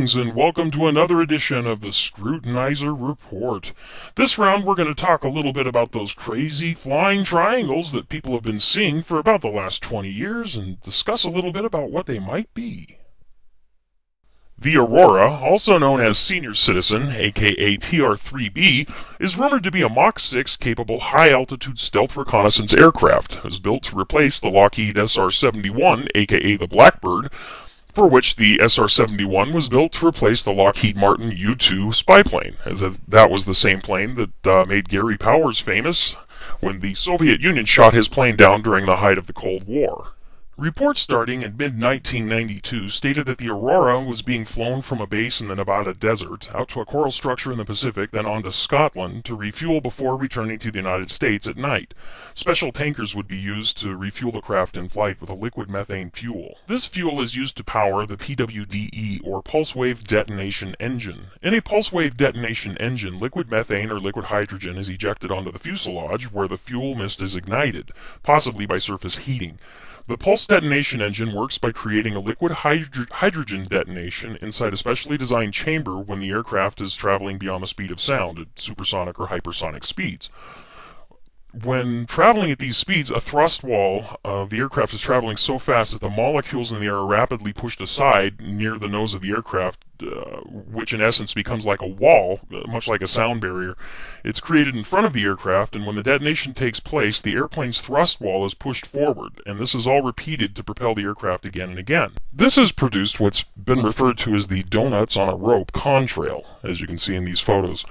Greetings and welcome to another edition of the Scrutinizer Report. This round we're going to talk a little bit about those crazy flying triangles that people have been seeing for about the last 20 years and discuss a little bit about what they might be. The Aurora, also known as Senior Citizen, aka TR-3B, is rumored to be a Mach 6 capable high-altitude stealth reconnaissance aircraft. It was built to replace the Lockheed SR-71, aka the Blackbird, for which the SR-71 was built to replace the Lockheed Martin U-2 spy plane, as that was the same plane that made Gary Powers famous when the Soviet Union shot his plane down during the height of the Cold War. Reports starting in mid-1992 stated that the Aurora was being flown from a base in the Nevada desert out to a coral structure in the Pacific, then on to Scotland to refuel before returning to the United States at night. Special tankers would be used to refuel the craft in flight with a liquid methane fuel. This fuel is used to power the PWDE, or Pulse Wave Detonation Engine. In a Pulse Wave Detonation Engine, liquid methane or liquid hydrogen is ejected onto the fuselage where the fuel mist is ignited, possibly by surface heating. The pulse detonation engine works by creating a liquid hydrogen detonation inside a specially designed chamber when the aircraft is traveling beyond the speed of sound at supersonic or hypersonic speeds. When traveling at these speeds, a thrust wall of the aircraft is traveling so fast that the molecules in the air are rapidly pushed aside near the nose of the aircraft, which in essence becomes like a wall, much like a sound barrier. It's created in front of the aircraft, and when the detonation takes place, the airplane's thrust wall is pushed forward, and this is all repeated to propel the aircraft again and again. This has produced what's been referred to as the donuts on a rope contrail, as you can see in these photos.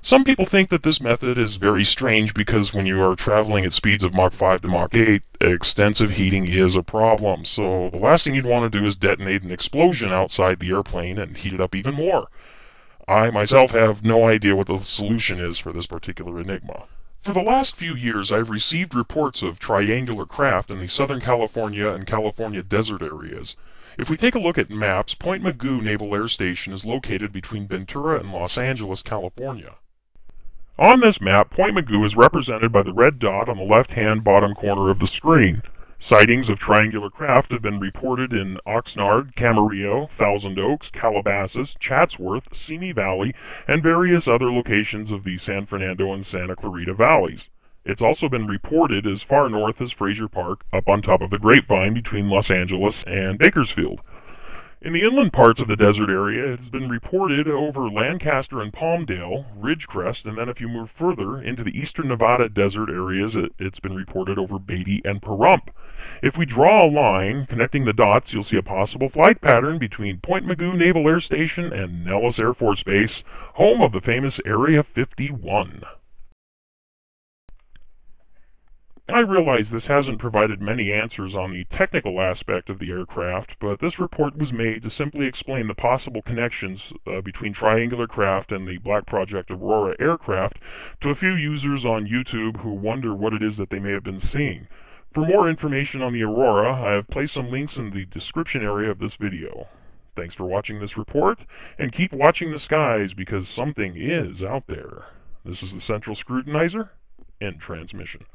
Some people think that this method is very strange because when you are traveling at speeds of Mach 5 to Mach 8, extensive heating is a problem. So the last thing you'd want to do is detonate an explosion outside the airplane and heat it up even more. I myself have no idea what the solution is for this particular enigma. For the last few years, I've received reports of triangular craft in the Southern California and California desert areas. If we take a look at maps, Point Mugu Naval Air Station is located between Ventura and Los Angeles, California. On this map, Point Mugu is represented by the red dot on the left-hand bottom corner of the screen. Sightings of triangular craft have been reported in Oxnard, Camarillo, Thousand Oaks, Calabasas, Chatsworth, Simi Valley, and various other locations of the San Fernando and Santa Clarita valleys. It's also been reported as far north as Frazier Park, up on top of the Grapevine between Los Angeles and Bakersfield. In the inland parts of the desert area, it has been reported over Lancaster and Palmdale, Ridgecrest, and then if you move further into the eastern Nevada desert areas, it's been reported over Beatty and Pahrump. If we draw a line connecting the dots, you'll see a possible flight pattern between Point Mugu Naval Air Station and Nellis Air Force Base, home of the famous Area 51. I realize this hasn't provided many answers on the technical aspect of the aircraft, but this report was made to simply explain the possible connections between triangular craft and the Black Project Aurora aircraft to a few users on YouTube who wonder what it is that they may have been seeing. For more information on the Aurora, I have placed some links in the description area of this video. Thanks for watching this report, and keep watching the skies because something is out there. This is the Central Scrutinizer, end transmission.